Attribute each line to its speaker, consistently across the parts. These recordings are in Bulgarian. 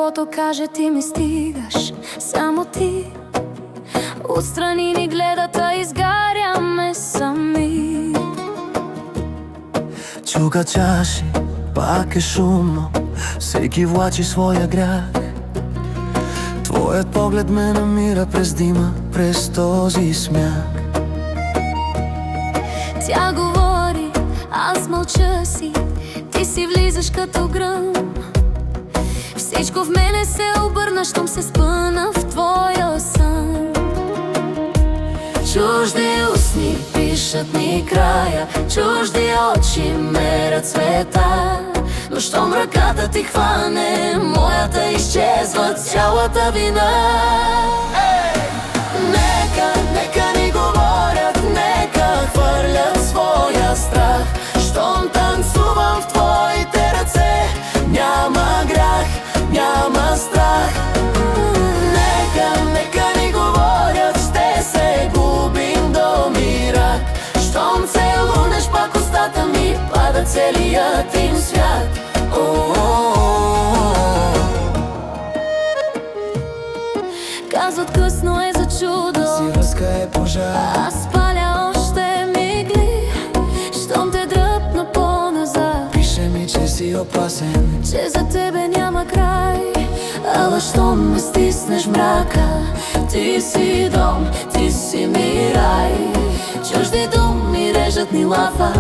Speaker 1: каквото каже ти ми стигаш. Само ти отстрани ни гледат, а изгаряме сами.
Speaker 2: Чука чаши, пак е шумно, всеки влачи своя грях. Твоят поглед ме намира през дима, през този смях.
Speaker 1: Тя говори, аз мълча си, ти си влизаш като гръм. Всичко в мене се обърна, щом се спъна в твоя сън. Чужди устни пишат ни края, чужди очи мерят света. Но щом ръката ти хване, моята изчезва цялата вина. Нека ни говорят, нека хвърлят своя страх. Щом танцувам в твоите ръце, няма грях, няма страх. Нека ни говорят, ще се губим до мирак. Щом целунеш пак устата ми, пада целият им свят. Казват, късно е за чудо,
Speaker 2: Си връзка е пожар,
Speaker 1: аз паля още мигли. Щом те дръпна по-назад,
Speaker 2: пише ми, че си опасен,
Speaker 1: че за тебе няма край. Ала щом ме стиснеш мрака, ти си дом, ти си ми рай. Чужди думи режат ни лафа,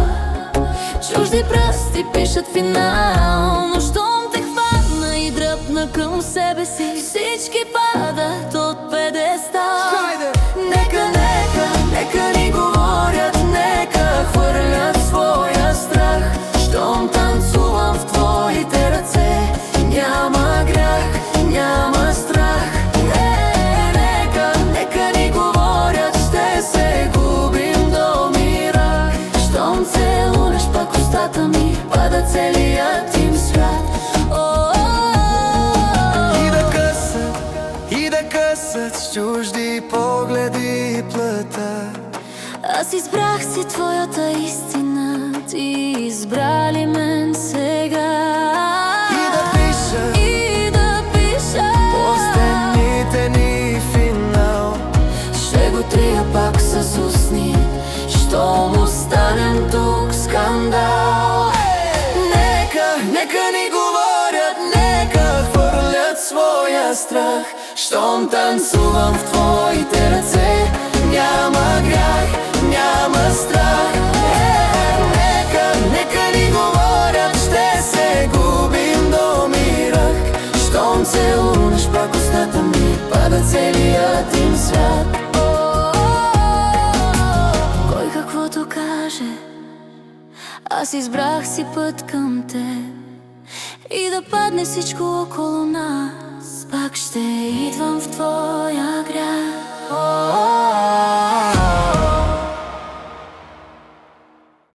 Speaker 1: чужди пръсти пишат финал. Но щом те хвана и дръпна към себе си, всички падат от педестал. Нека ни говорят, нека хвърлят своя страх. Щом танцувам в твоите ръце, няма грях, няма страх. Нека ни говорят, ще се губим до мира. Щом целунеш пак устата ми, пада целият им свят.
Speaker 2: И да късат с чужди погледи и плъта.
Speaker 1: Аз избрах си твоята истина, ти избрали мен сега. И да пиша
Speaker 2: по стените ни финал.
Speaker 1: ще го трия пак с устни, щом останем тук скандал.
Speaker 2: Нека ни говорят, нека хвърлят своя страх. Щом танцувам в твоите ръце, няма грях, няма страх. Нека ни говорят, ще се губим до мирах. Щом целунеш пак устата ми, пада целият им свят.
Speaker 1: Кой каквото каже, аз избрах си път към теб. И да падне всичко около нас, пак ще идвам в твоя град.